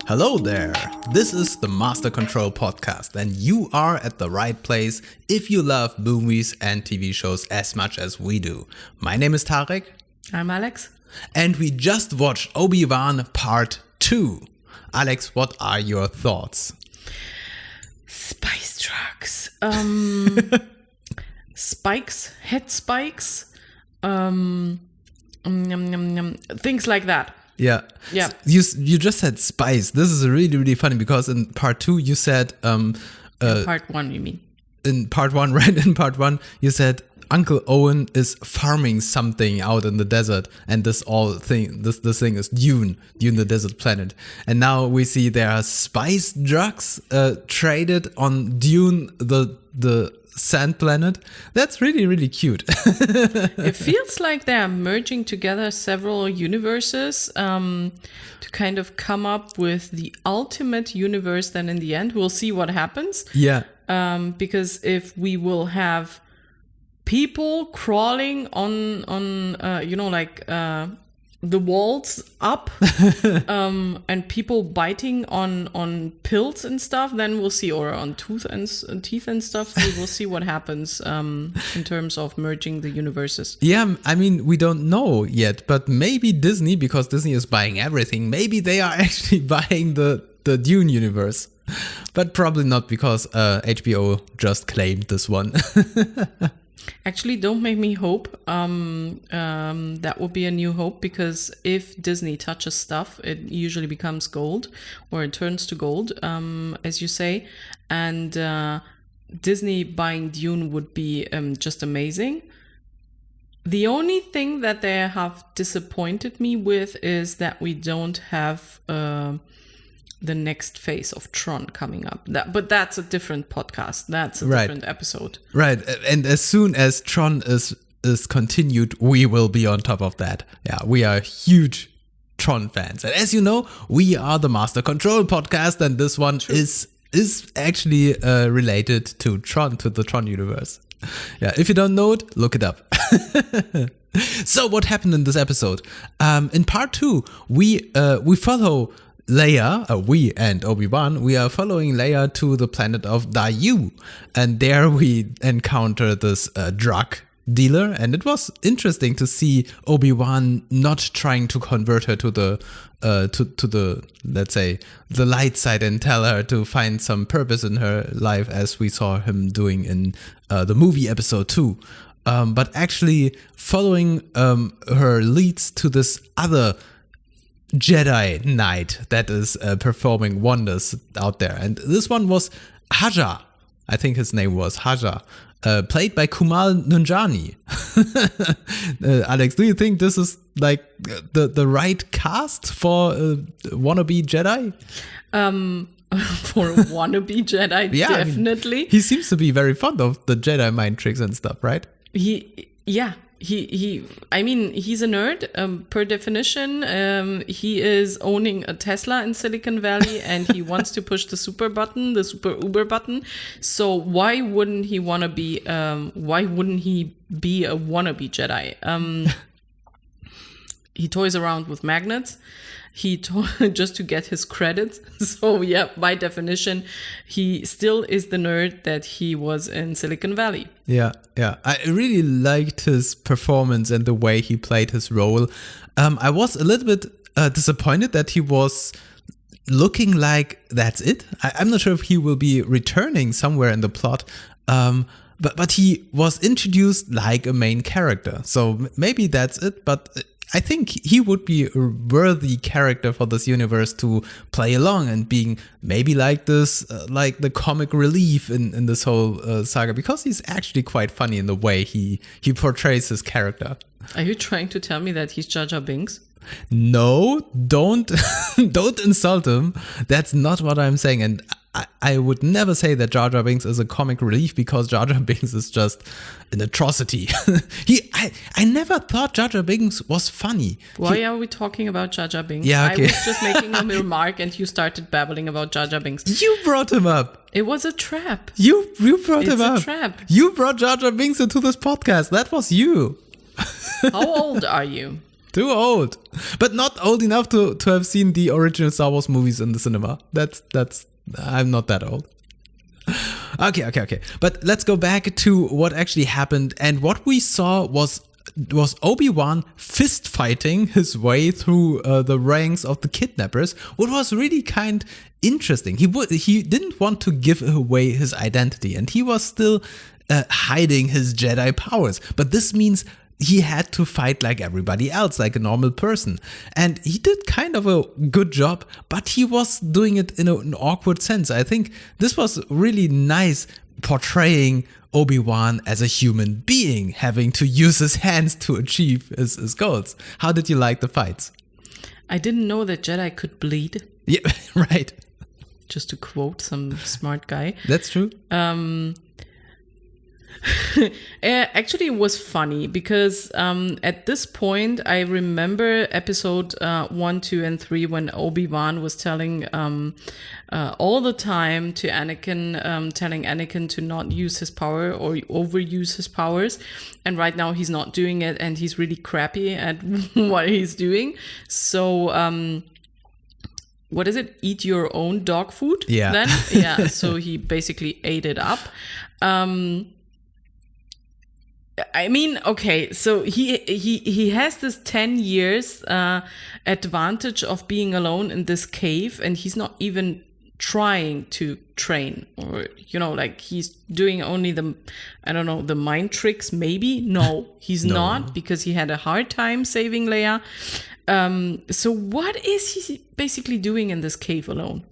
Hello there, this is the Master Control Podcast and you are at the right place if you love movies and TV shows as much as we do. My name is Tarek. I'm Alex. And we just watched Obi Wan Part 2. Alex, what are your thoughts? Spice drugs. Spikes, head spikes, things like that. Yeah. Yeah. So you just said spice. This is really, really funny because in part 2 you said Part 1, you mean? In part 1, right? In part 1 you said Uncle Owen is farming something out in the desert, and this thing is Dune the desert planet. And now we see there are spice drugs traded on Dune the sand planet. That's really, really cute. It feels like they're merging together several universes to kind of come up with the ultimate universe. Then in the end, we'll see what happens. Yeah. Because if we will have people crawling on the walls up and people biting on pills and stuff, then we'll see, or on teeth and stuff, we will see what happens in terms of merging the universes. Yeah, I mean, we don't know yet, but maybe Disney, because Disney is buying everything, maybe they are actually buying the Dune universe. But probably not, because HBO just claimed this one. Actually, don't make me hope. That would be a new hope, because if Disney touches stuff, it usually becomes gold, or it turns to gold, as you say. And Disney buying Dune would be just amazing. The only thing that they have disappointed me with is that we don't have the next phase of Tron coming up. But that's a different podcast. That's a different episode. Right. And as soon as Tron is continued, we will be on top of that. Yeah, we are huge Tron fans. And as you know, we are the Master Control Podcast, and this one is actually related to Tron, to the Tron universe. Yeah, if you don't know it, look it up. So what happened in this episode? In part 2, we follow Leia, we and Obi-Wan, we are following Leia to the planet of Daiyu, and there we encounter this drug dealer, and it was interesting to see Obi-Wan not trying to convert her to the let's say the light side and tell her to find some purpose in her life, as we saw him doing in the movie episode 2. But actually following her leads to this other Jedi Knight that is performing wonders out there. And this one was Haja. I think his name was Haja. Played by Kumail Nanjiani. Alex, do you think this is like the right cast for wannabe Jedi? For a wannabe Jedi, yeah, definitely. I mean, he seems to be very fond of the Jedi mind tricks and stuff, right? I mean, he's a nerd, per definition. He is owning a Tesla in Silicon Valley, and he wants to push the super Uber button. So why wouldn't he want to be, why wouldn't he be a wannabe Jedi? He toys around with magnets. Just to get his credit. So yeah, by definition, he still is the nerd that he was in Silicon Valley. Yeah. I really liked his performance and the way he played his role. I was a little bit disappointed that he was looking like that's it. I'm not sure if he will be returning somewhere in the plot. But he was introduced like a main character. So maybe that's it. But I think he would be a worthy character for this universe to play along and being maybe like this, like the comic relief in this whole saga, because he's actually quite funny in the way he portrays his character. Are you trying to tell me that he's Jar Jar Binks? No, don't insult him. That's not what I'm saying. And I would never say that Jar Jar Binks is a comic relief, because Jar Jar Binks is just an atrocity. I never thought Jar Jar Binks was funny. Why are we talking about Jar Jar Binks? Yeah, okay. I was just making a remark and you started babbling about Jar Jar Binks. You brought him up. It was a trap. You brought him up. It's a trap. You brought Jar Jar Binks into this podcast. That was you. How old are you? Too old. But not old enough to have seen the original Star Wars movies in the cinema. I'm not that old. Okay. But let's go back to what actually happened. And what we saw was Obi-Wan fist fighting his way through the ranks of the kidnappers, what was really kind interesting. He didn't want to give away his identity, and he was still hiding his Jedi powers. But this means he had to fight like everybody else, like a normal person. And he did kind of a good job, but he was doing it in an awkward sense. I think this was really nice, portraying Obi-Wan as a human being, having to use his hands to achieve his goals. How did you like the fights? I didn't know that Jedi could bleed. Yeah, right. Just to quote some smart guy. That's true. Actually, it was funny because at this point, I remember episode 1, 2, and 3 when Obi-Wan was telling all the time to Anakin, telling Anakin to not use his power or overuse his powers. And right now he's not doing it, and he's really crappy at what he's doing. So what is it? Eat your own dog food? Yeah. Then? Yeah. So he basically ate it up. I mean, okay, so he has this 10 years advantage of being alone in this cave, and he's not even trying to train, or, like he's doing only the mind tricks, maybe? No, he's not, because he had a hard time saving Leia. So what is he basically doing in this cave alone?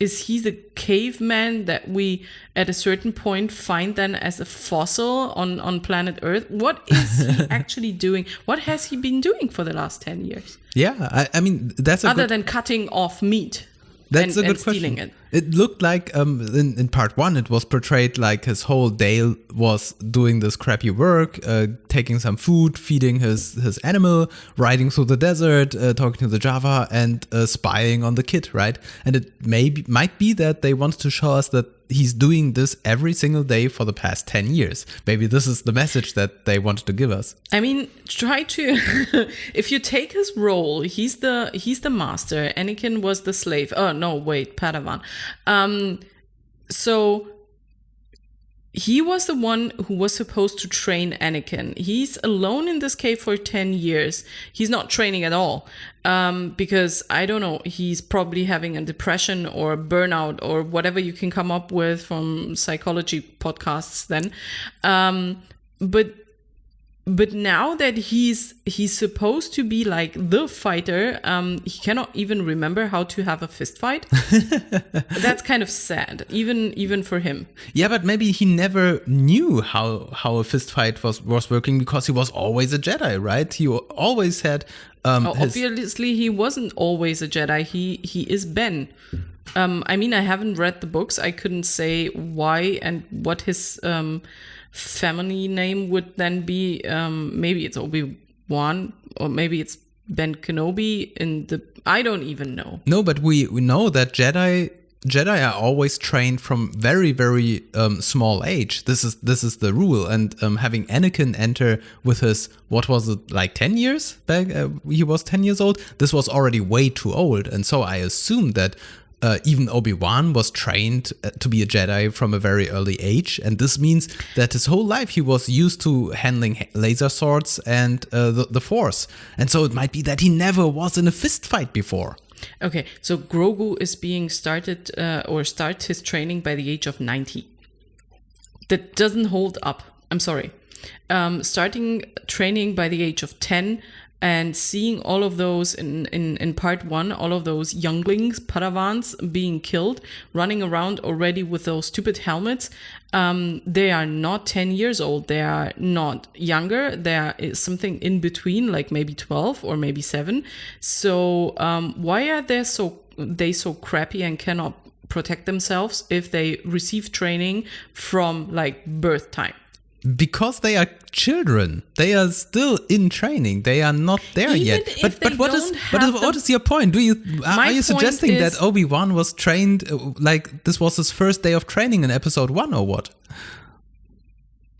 Is he the caveman that we, at a certain point, find then as a fossil on planet Earth? What is he actually doing? What has he been doing for the last 10 years? Yeah, I mean, that's other than cutting off meat. That's a good stealing question. It looked like in part 1, it was portrayed like his whole day was doing this crappy work, taking some food, feeding his animal, riding through the desert, talking to the Java, and spying on the kid, right? And it might be that they wanted to show us that he's doing this every single day for the past 10 years. Maybe this is the message that they wanted to give us. I mean, try to if you take his role, he's the master. Anakin was the slave. Oh no, wait, Padawan. So he was the one who was supposed to train Anakin. He's alone in this cave for 10 years. He's not training at all. Because, I don't know, he's probably having a depression or burnout or whatever you can come up with from psychology podcasts then. But now that he's supposed to be like the fighter, he cannot even remember how to have a fist fight. That's kind of sad, even for him. Yeah, but maybe he never knew how a fist fight was working, because he was always a Jedi, right? He always had obviously he wasn't always a Jedi. He is Ben. I mean, I haven't read the books. I couldn't say why and what his family name would then be. Maybe it's Obi-Wan, or maybe it's Ben Kenobi I don't even know. No, but we know that Jedi are always trained from very, very small age. This is the rule. And having Anakin enter with his, what was it, like 10 years back? He was 10 years old. This was already way too old. And so I assume that even Obi-Wan was trained to be a Jedi from a very early age. And this means that his whole life he was used to handling laser swords and the Force. And so it might be that he never was in a fist fight before. Okay, so Grogu is being starts his training by the age of 90. That doesn't hold up. I'm sorry. Starting training by the age of 10 and seeing all of those in part 1, all of those younglings, Padawans being killed, running around already with those stupid helmets. They are not 10 years old. They are not younger. There is something in between, like maybe 12 or maybe 7. So why are they so crappy and cannot protect themselves if they receive training from like birth time? Because they are children. They are still in training. They are not there yet. But what is your point? Are you suggesting that Obi-Wan was trained like this was his first day of training in episode 1 or what?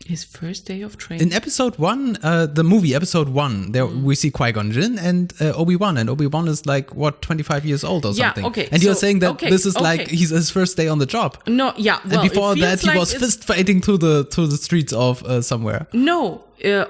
His first day of training. In episode 1, the movie episode 1, there we see Qui-Gon Jinn and Obi-Wan. And Obi-Wan is like, 25 years old or something. Okay. And you're saying that this is like his first day on the job. No, yeah. Well, and before that, he was fist fighting through the streets of somewhere. No.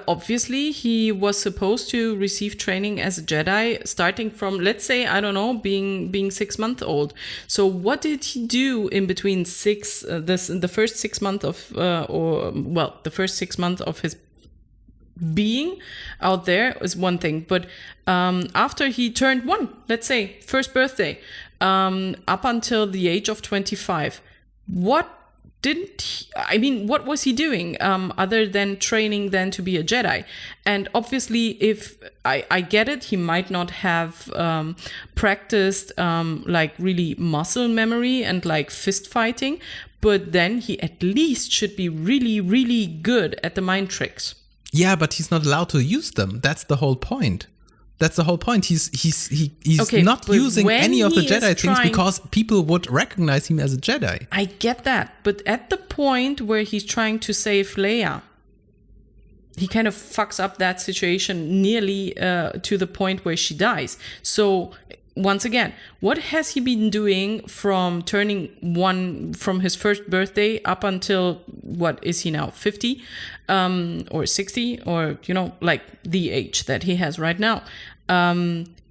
Obviously, he was supposed to receive training as a Jedi starting from, let's say, I don't know, being 6 months old. So what did he do in between the first 6 months of, the first 6 months of his being out there is one thing. But after he turned 1, let's say, first birthday, up until the age of 25, what was he doing other than training then to be a Jedi? And obviously, if I get it, he might not have practiced like really muscle memory and like fist fighting, but then he at least should be really, really good at the mind tricks. Yeah, but he's not allowed to use them. That's the whole point. That's the whole point. He's not using any of the Jedi things because people would recognize him as a Jedi. I get that. But at the point where he's trying to save Leia, he kind of fucks up that situation nearly to the point where she dies. So once again, what has he been doing from turning 1 from his first birthday up until, what is he now, 50 or 60 or, like the age that he has right now?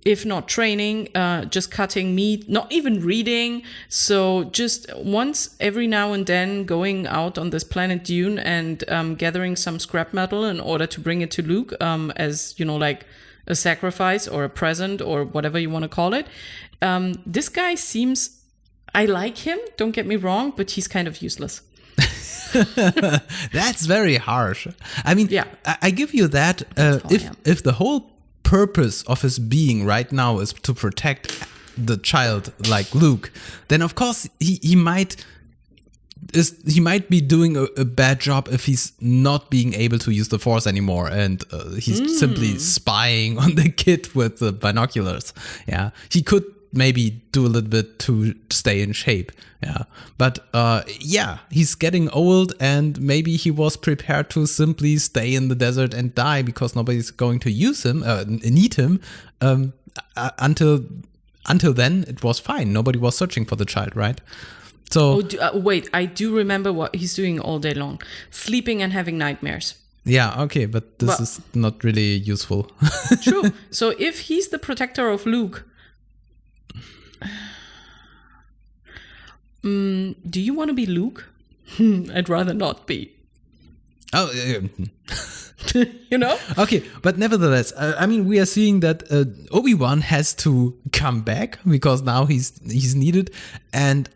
If not training, just cutting meat, not even reading. So just once every now and then going out on this planet Dune and gathering some scrap metal in order to bring it to Luke as, like a sacrifice or a present or whatever you want to call it. This guy seems, I like him, don't get me wrong, but he's kind of useless. That's very harsh. I mean, yeah. I give you that. If the whole purpose of his being right now is to protect the child like Luke, then of course he might be doing a bad job if he's not being able to use the Force anymore and he's simply spying on the kid with the binoculars. Yeah, he could maybe do a little bit to stay in shape. Yeah, but he's getting old and maybe he was prepared to simply stay in the desert and die because nobody's going to use him, need him. Until then, it was fine. Nobody was searching for the child, right? So wait, I do remember what he's doing all day long, sleeping and having nightmares. Yeah, okay, but this is not really useful. True. So if he's the protector of Luke, do you want to be Luke? I'd rather not be. Oh, Okay, but nevertheless, we are seeing that Obi-Wan has to come back because now he's needed, and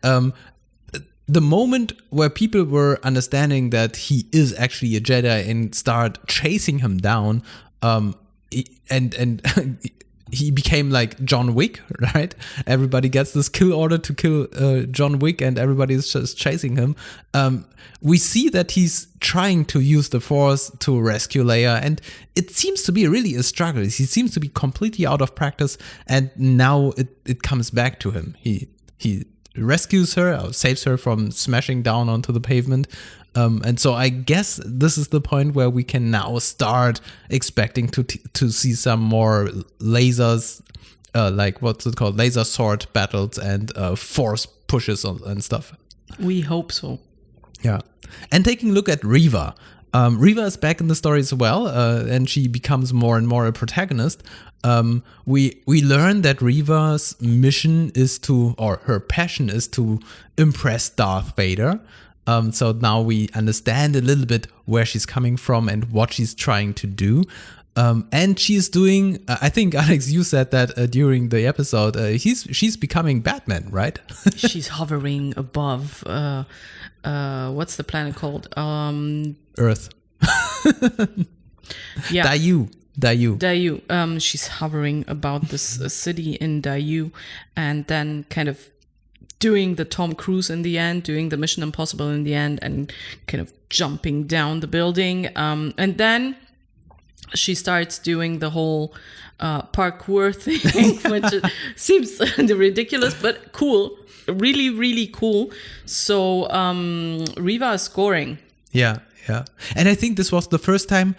the moment where people were understanding that he is actually a Jedi and start chasing him down, and he became like John Wick, right? Everybody gets this kill order to kill John Wick and everybody is just chasing him. We see that he's trying to use the Force to rescue Leia, and it seems to be really a struggle. He seems to be completely out of practice, and now it comes back to him. He rescues her, or saves her from smashing down onto the pavement. And so I guess this is the point where we can now start expecting to see some more lasers, like what's it called, laser sword battles and force pushes and stuff. We hope so. Yeah. And taking a look at Reva. Reva is back in the story as well, and she becomes more and more a protagonist. We learn that Reva's mission is her passion is to impress Darth Vader. So now we understand a little bit where she's coming from and what she's trying to do. And she's doing, I think, Alex, you said that during the episode, she's becoming Batman, right? She's hovering above, what's the planet called? Earth. Yeah. Daiyu. She's hovering about this city in Daiyu and then kind of doing the Tom Cruise in the end, doing the Mission Impossible in the end, and kind of jumping down the building. And then she starts doing the whole parkour thing, which seems ridiculous, but cool. Really, really cool. So Reva is scoring. Yeah. Yeah. And I think this was the first time,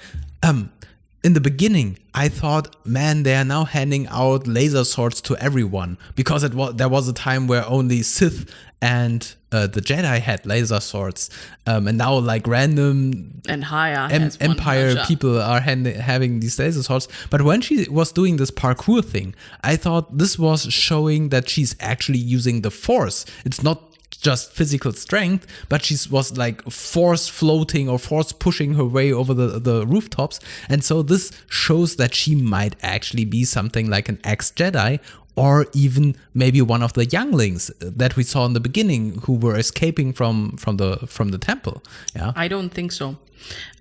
in the beginning, I thought, man, they are now handing out laser swords to everyone, because there was a time where only Sith and the Jedi had laser swords, and now like random And Haja Empire people are having these laser swords. But when she was doing this parkour thing, I thought this was showing that she's actually using the Force. It's not just physical strength, but she was like force floating or force pushing her way over the rooftops. And so this shows that she might actually be something like an ex-Jedi, or even maybe one of the younglings that we saw in the beginning who were escaping from the temple. Yeah, I don't think so.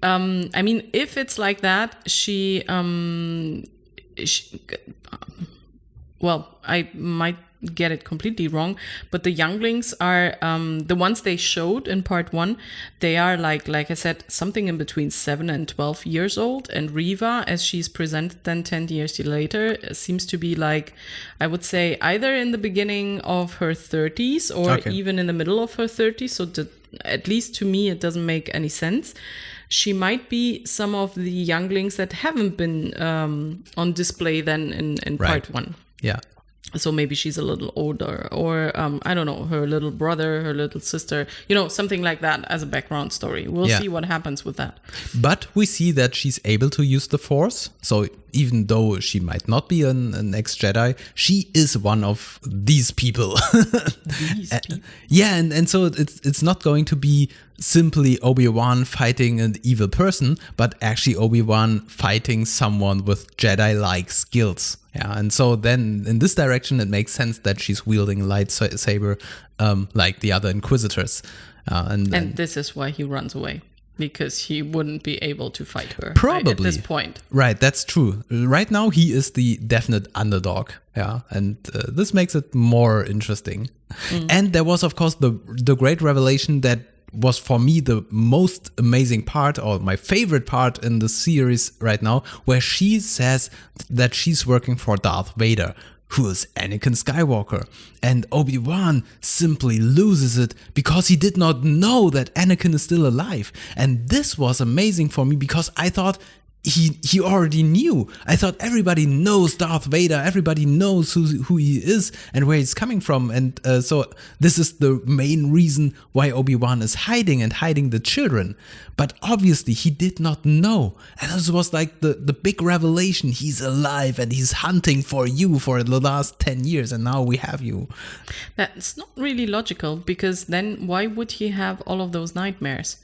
I mean, if it's like that, well, I might get it completely wrong, but the younglings are the ones they showed in part 1. They are like I said, something in between 7 and 12 years old, and Reva, as she's presented then 10 years later, seems to be like, I would say, either in the beginning of her 30s or even in the middle of her 30s. So at least to me, it doesn't make any sense. She might be some of the younglings that haven't been on display then in part 1. Yeah. So maybe she's a little older, or I don't know, her little brother, her little sister, something like that as a background story. We'll see what happens with that. But we see that she's able to use the Force. So even though she might not be an ex-Jedi, she is one of these people. Yeah, and so it's not going to be simply Obi-Wan fighting an evil person, but actually Obi-Wan fighting someone with Jedi-like skills. Yeah, and so then in this direction, it makes sense that she's wielding a lightsaber like the other Inquisitors. And this is why he runs away, because he wouldn't be able to fight her probably at this point. Right, that's true. Right now, he is the definite underdog. Yeah, and this makes it more interesting. And there was, of course, the great revelation that was for me the most amazing part, or my favorite part in the series right now, where she says that she's working for Darth Vader, who is Anakin Skywalker. And Obi-Wan simply loses it because he did not know that Anakin is still alive. And this was amazing for me, because I thought he already knew. I thought everybody knows Darth Vader, everybody knows who he is and where he's coming from. And so this is the main reason why Obi-Wan is hiding the children. But obviously he did not know. And this was like the big revelation. He's alive and he's hunting for you for the last 10 years, and now we have you. That's not really logical, because then why would he have all of those nightmares?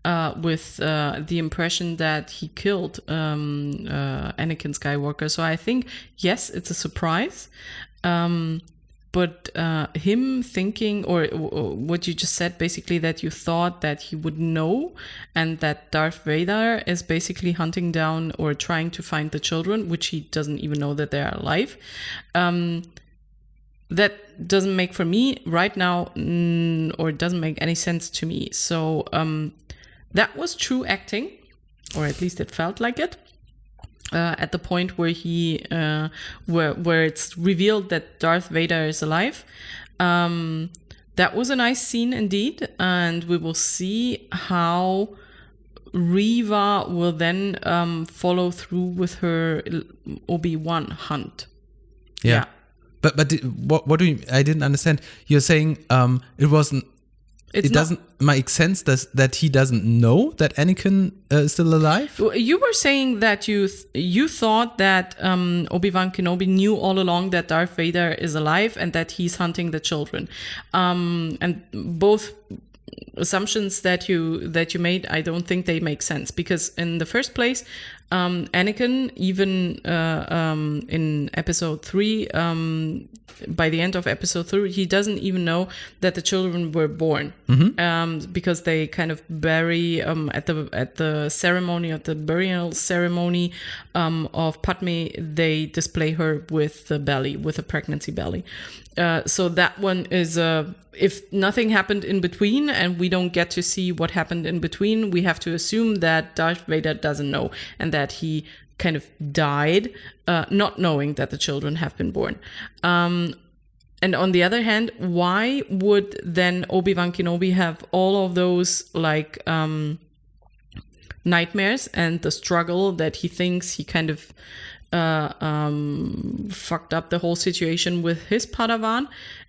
With the impression that he killed Anakin Skywalker. So I think, yes, it's a surprise. But him thinking, or what you just said, basically that you thought that he would know, and that Darth Vader is basically hunting down or trying to find the children, which he doesn't even know that they are alive. That doesn't make, for me right now, or doesn't make any sense to me. So that was true acting, or at least it felt like it. At the point where where it's revealed that Darth Vader is alive. That was a nice scene indeed, and we will see how Reva will then follow through with her Obi-Wan hunt. Yeah. But what do you? I didn't understand. You're saying it wasn't. It doesn't make sense that he doesn't know that Anakin is still alive? You were saying that you thought that Obi Wan Kenobi knew all along that Darth Vader is alive and that he's hunting the children. And both assumptions that you made, I don't think they make sense, because in the first place, Anakin, even in episode 3, by the end of episode 3, he doesn't even know that the children were born, because they kind of bury at the ceremony, of the burial ceremony of Padme, they display her with a pregnancy belly. So that one is if nothing happened in between and we don't get to see what happened in between, we have to assume that Darth Vader doesn't know and that he kind of died not knowing that the children have been born. And on the other hand, why would then Obi Wan Kenobi have all of those nightmares and the struggle that he thinks he kind of fucked up the whole situation with his Padawan.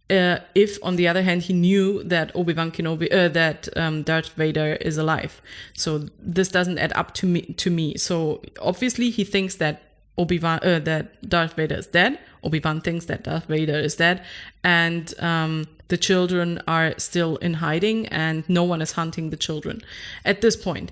If, on the other hand, he knew that Obi Wan Kenobi, that Darth Vader is alive, so this doesn't add up to me. So obviously, he thinks that that Darth Vader is dead. Obi-Wan thinks that Darth Vader is dead, and the children are still in hiding, and no one is hunting the children at this point.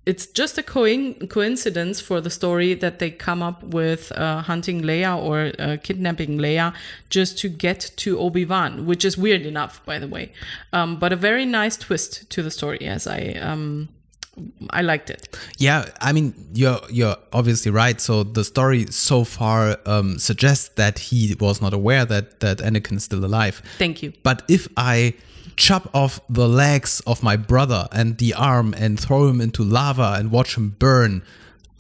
It's just a coincidence for the story that they come up with hunting Leia or kidnapping Leia just to get to Obi-Wan, which is weird enough, by the way. But a very nice twist to the story, as I liked it. Yeah, I mean, you're obviously right. So the story so far suggests that he was not aware that Anakin is still alive. Thank you. But if I chop off the legs of my brother and the arm and throw him into lava and watch him burn,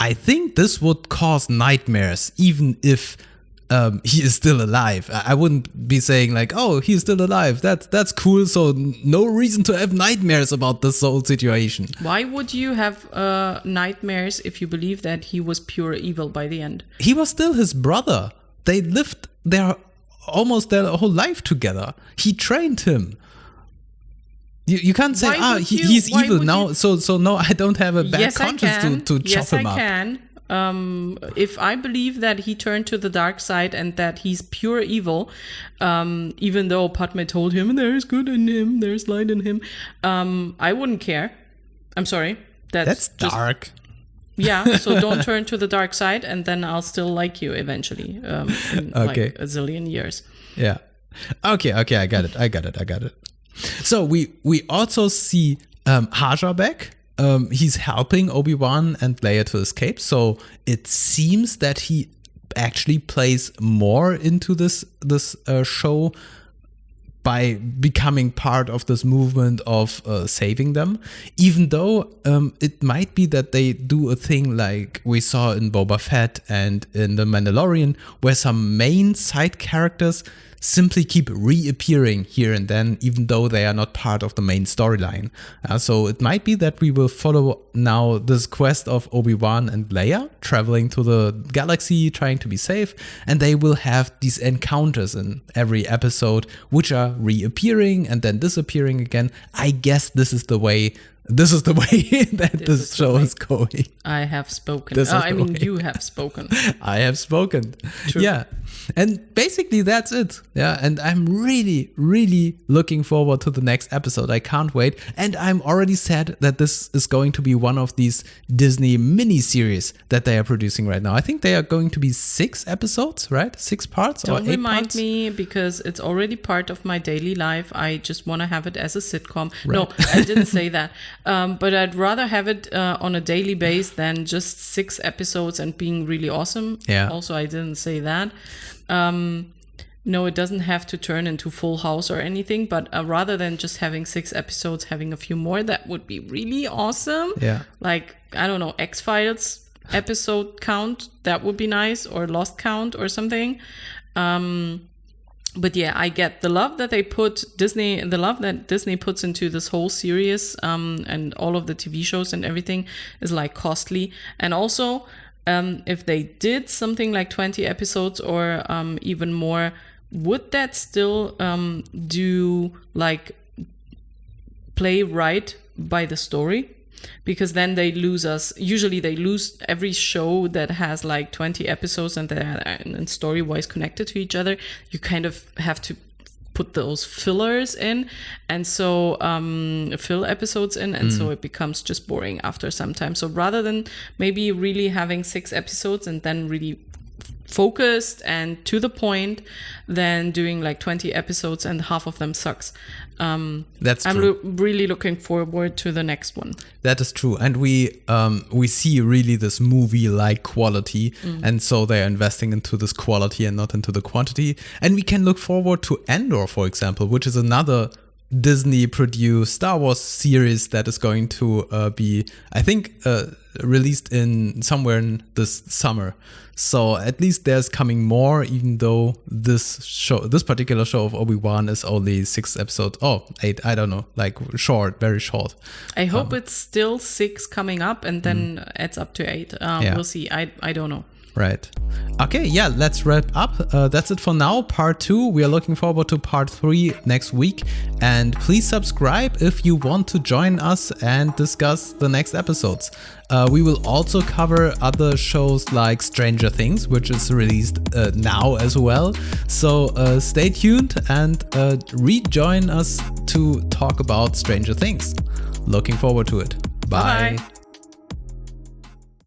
I think this would cause nightmares, even if he is still alive. I wouldn't be saying like, oh, he's still alive. That's cool. So no reason to have nightmares about this whole situation. Why would you have nightmares if you believe that he was pure evil by the end? He was still his brother. They lived almost their whole life together. He trained him. You can't say, he's evil now. So no, I don't have a bad conscience to chop him up. Yes, I can. If I believe that he turned to the dark side and that he's pure evil, even though Padme told him there's good in him, there's light in him, I wouldn't care. I'm sorry. That's dark. Yeah, so don't turn to the dark side, and then I'll still like you eventually in like a zillion years. Yeah. Okay, I got it. So we also see Haja back. He's helping Obi-Wan and Leia to escape. So it seems that he actually plays more into this show by becoming part of this movement of saving them. Even though it might be that they do a thing like we saw in Boba Fett and in The Mandalorian, where some main side characters simply keep reappearing here and then, even though they are not part of the main storyline. So it might be that we will follow now this quest of Obi-Wan and Leia traveling to the galaxy, trying to be safe, and they will have these encounters in every episode, which are reappearing and then disappearing again. I guess this is the way that this show is going. I have spoken. You have spoken. I have spoken. True. Yeah. And basically that's it. Yeah. And I'm really, really looking forward to the next episode. I can't wait. And I'm already sad that this is going to be one of these Disney mini-series that they are producing right now. I think they are going to be 6 episodes, right? 6 parts or 8 parts? Don't remind me, because it's already part of my daily life. I just want to have it as a sitcom. Right. No, I didn't say that. But I'd rather have it on a daily base than just 6 episodes and being really awesome. Yeah. Also, I didn't say that. No, it doesn't have to turn into Full House or anything, but rather than just having 6 episodes, having a few more, that would be really awesome. Yeah. Like, I don't know, X-Files episode count, that would be nice, or Lost count or something. But yeah, I get the love that Disney puts into this whole series, and all of the TV shows and everything is like costly. And also, if they did something like 20 episodes or even more, would that still do like play right by the story? Because then they lose us. Usually they lose every show that has like 20 episodes and they're story-wise connected to each other. You kind of have to put those fillers in, and so fill episodes in, and so it becomes just boring after some time. So rather than maybe really having 6 episodes and then really focused and to the point, than doing like 20 episodes and half of them sucks. That's true. I'm really looking forward to the next one. That is true. And we see really this movie-like quality. And so they're investing into this quality and not into the quantity. And we can look forward to Andor, for example, which is another Disney-produced Star Wars series that is going to be, I think, released in somewhere in this summer. So at least there's coming more, even though this particular show of Obi-Wan is only 6 episodes. Oh, 8, I don't know, like short, very short. I hope it's still 6 coming up and then adds up to 8. We'll see. I don't know. Right. Okay, yeah, let's wrap up. That's it for now. Part 2. We are looking forward to part 3 next week. And please subscribe if you want to join us and discuss the next episodes. We will also cover other shows like Stranger Things, which is released now as well. So stay tuned and rejoin us to talk about Stranger Things. Looking forward to it. Bye. Bye-bye.